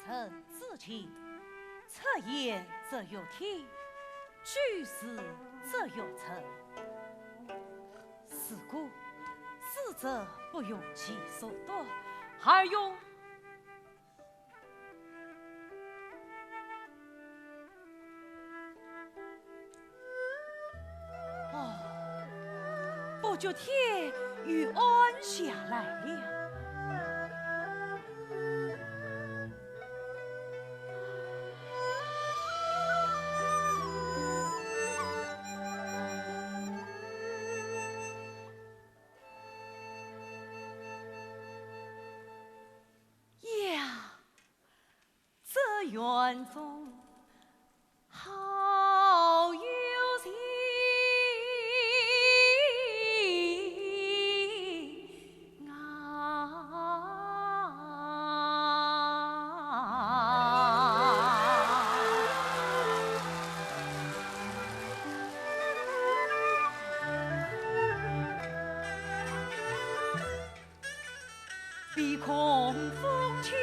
成自情，测言则有天，举事则有成。是故死者不用其所夺，而用不觉天欲暗下来了。园中好有情鼻孔风情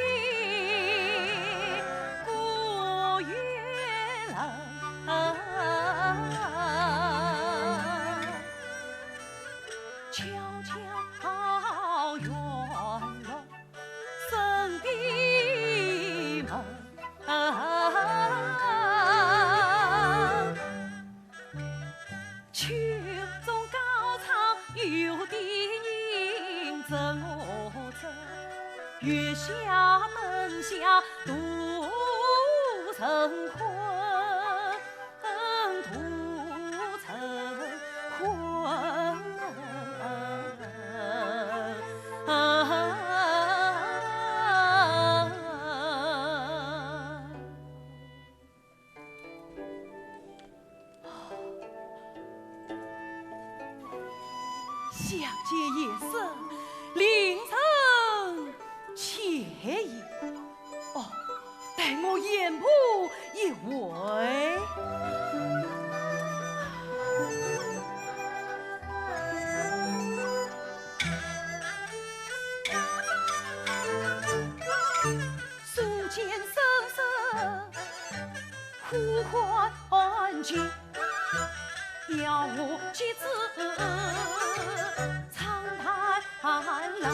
月下灯下独成困，独成困。相见夜色令人惬意。哦，待我研谱一回。素笺声声呼唤君，要我几字长叹郎，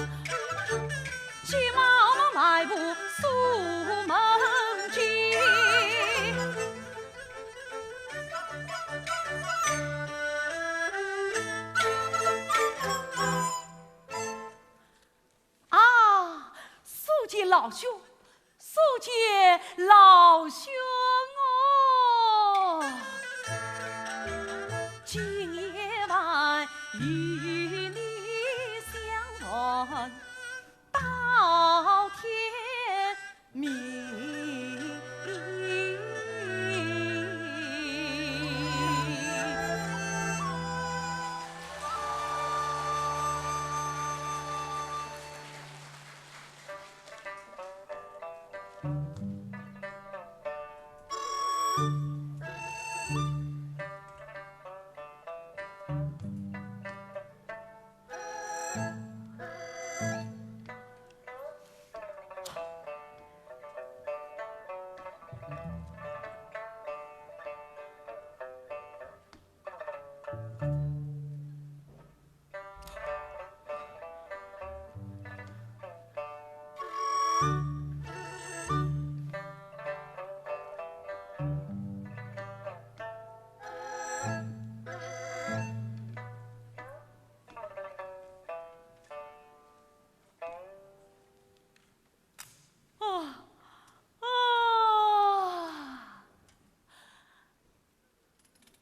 急忙忙迈步宿门进。啊，素见老兄，素见老兄哦！今夜晚与你相逢，到天明。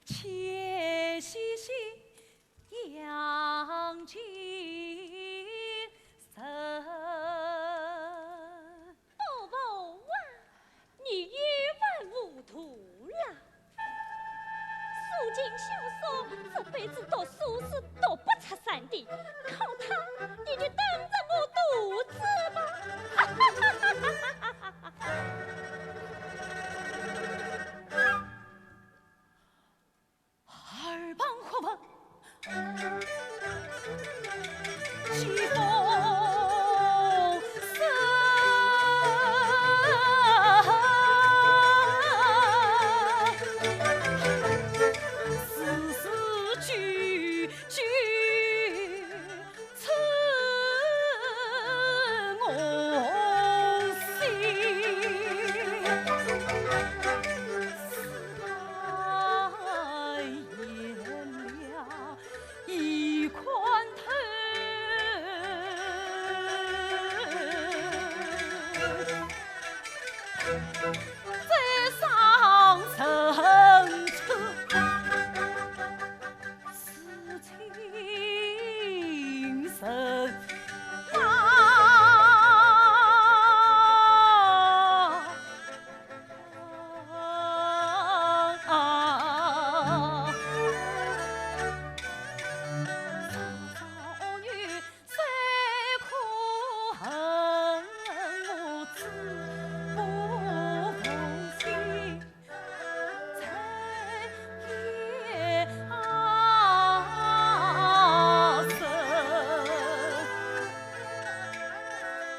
且细细养精神。伯伯啊，你一万糊涂了。素净秀说这辈子读书是读不出三的，靠他你就等着我肚子吧。二帮何问？西风生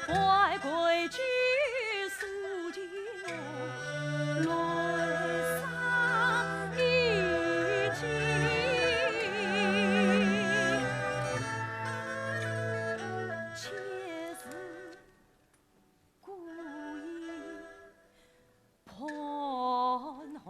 怀归居，诉尽我泪洒一襟，且是故意盘寒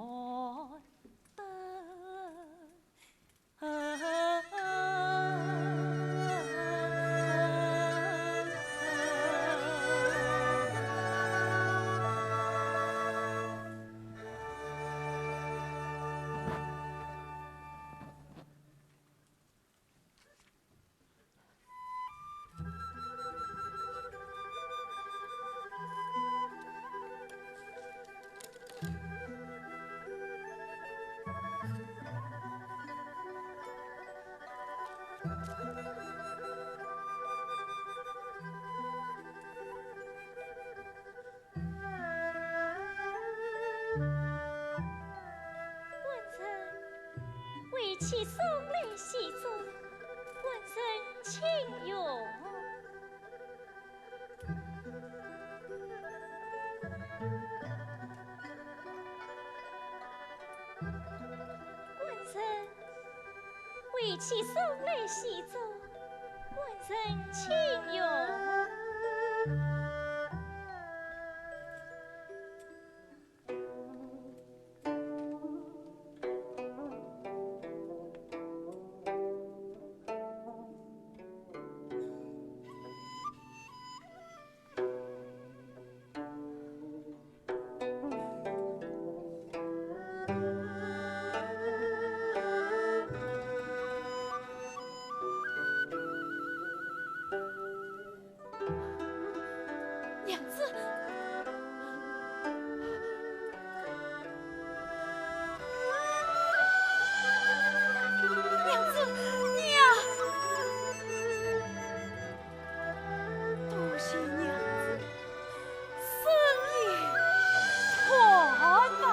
为妻送来喜奏，闻声请用。闻声为妻送来喜奏，闻声请用。娘子，娘子，娘，多谢娘子，生意团呐。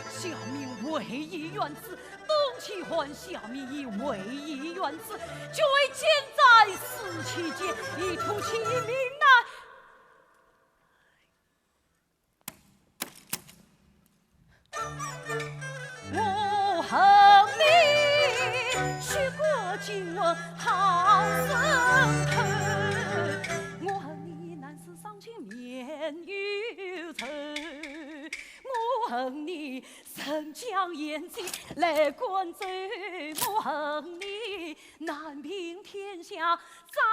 小民为义愿子，东齐还小民以为义愿子，就为奸在死期间，一图其名乃。我恨你，许过今闻好生疼，我恨你难似伤情面忧愁。我恨你身将燕京来关州，我恨你难平天下长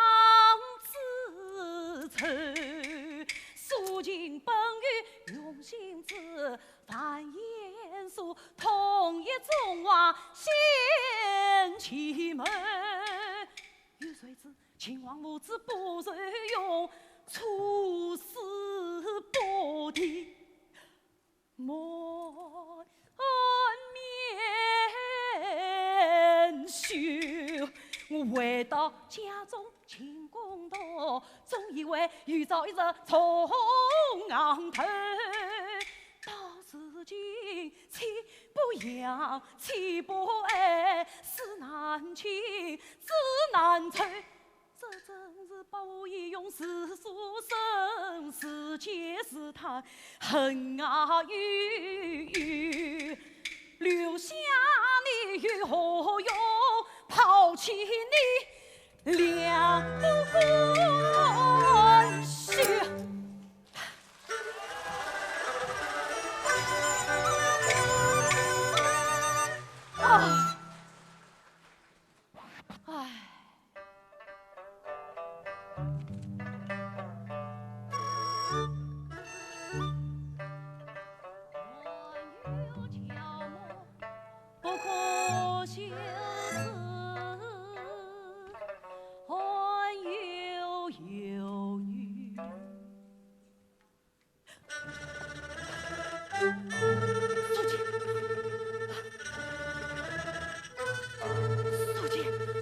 子仇。诉尽本欲用心字，繁言书同一中华献其门。欲谁知秦王母子不受用，处死不敌。莫面羞，我回到家中勤工作，总以为遇着一日重昂头。到如今妻不养，妻不爱，事难清，子难酬。这真是把我一用世俗生，世间事叹恨啊郁，留下你与何用？抛弃你两不关系。啊，唉。不可休思，还有忧郁。素锦，素锦。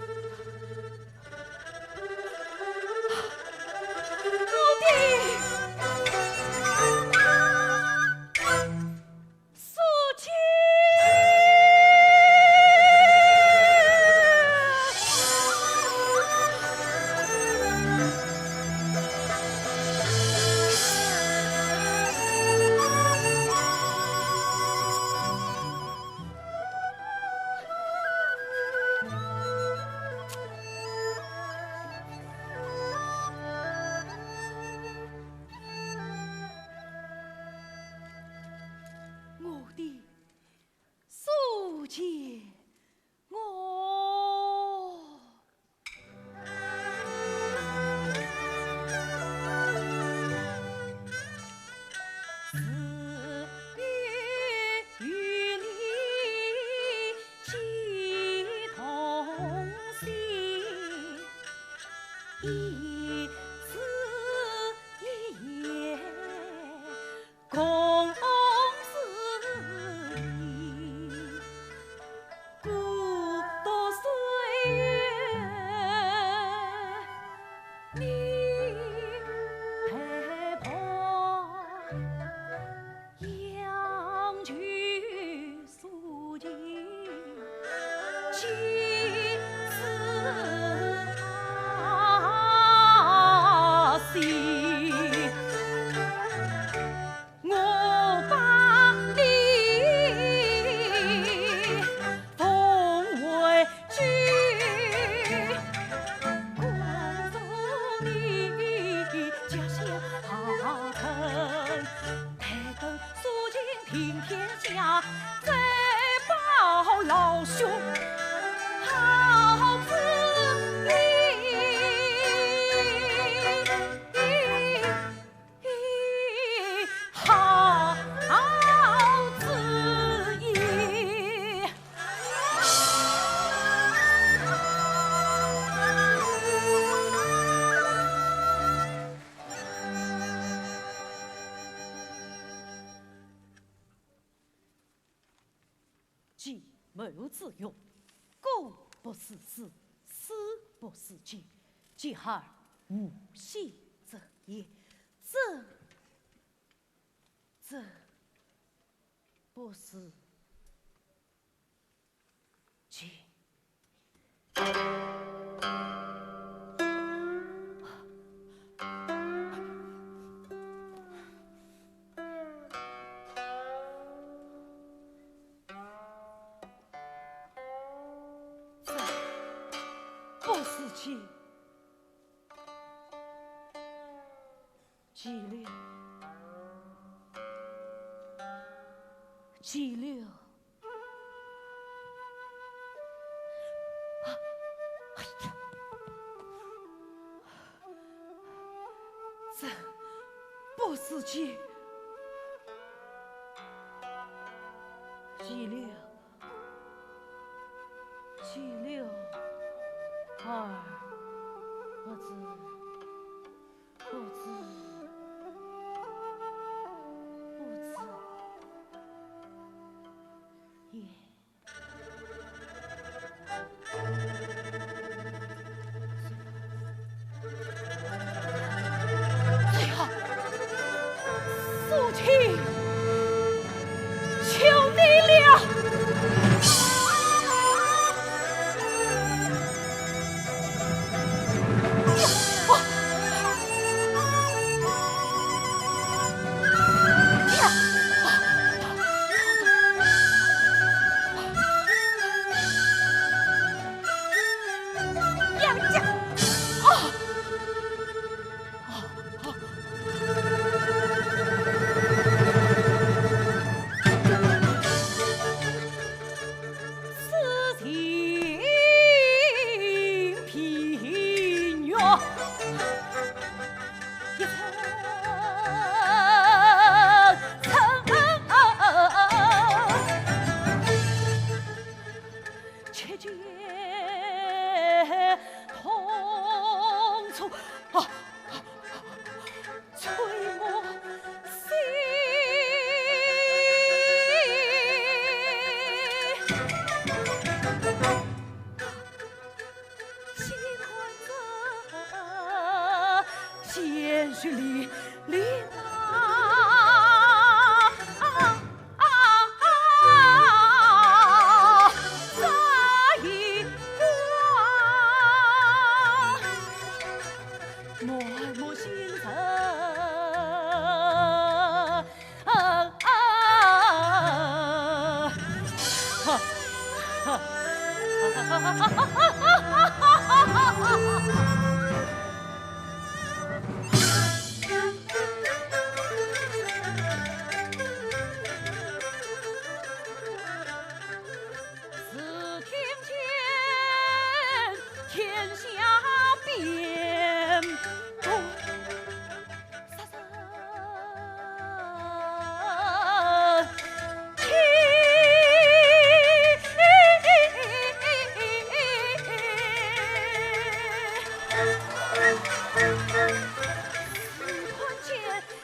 一字一言共思意，孤独岁月你陪伴，养育素净，几次他心。我把你奉为君，关注你家乡城，抬头肃清平天下，再报老兄好子好子意。计谋自用，公不私私，私不私计，继而无信则也。这不是计。不是计，计略，计略。哎呀，这不是计，计略，计略。二不知，不知，不知也。最好，父亲，求你了。鲜血淋漓再一挂，默默心疼。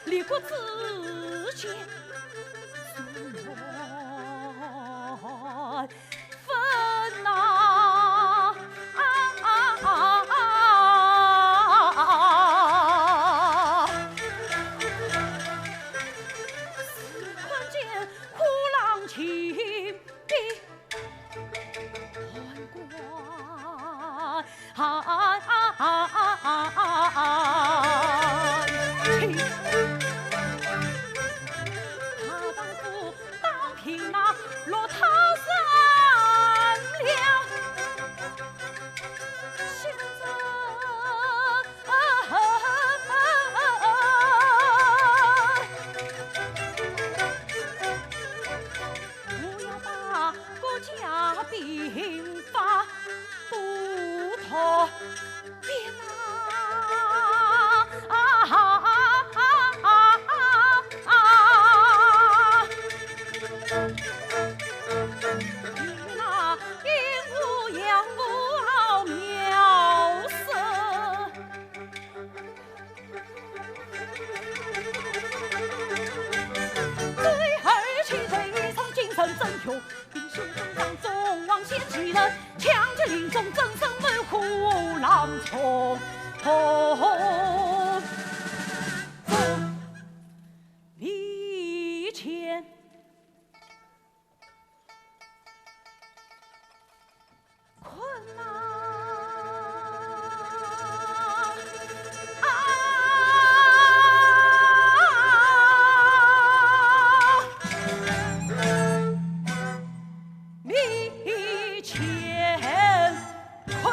立国之前，分呐看见虎狼秦壁判官落他三两，现在我要把国家兵法不脱变英雄正当众望先起人，强敌林中真身为虎狼冲走离前。困难密前困。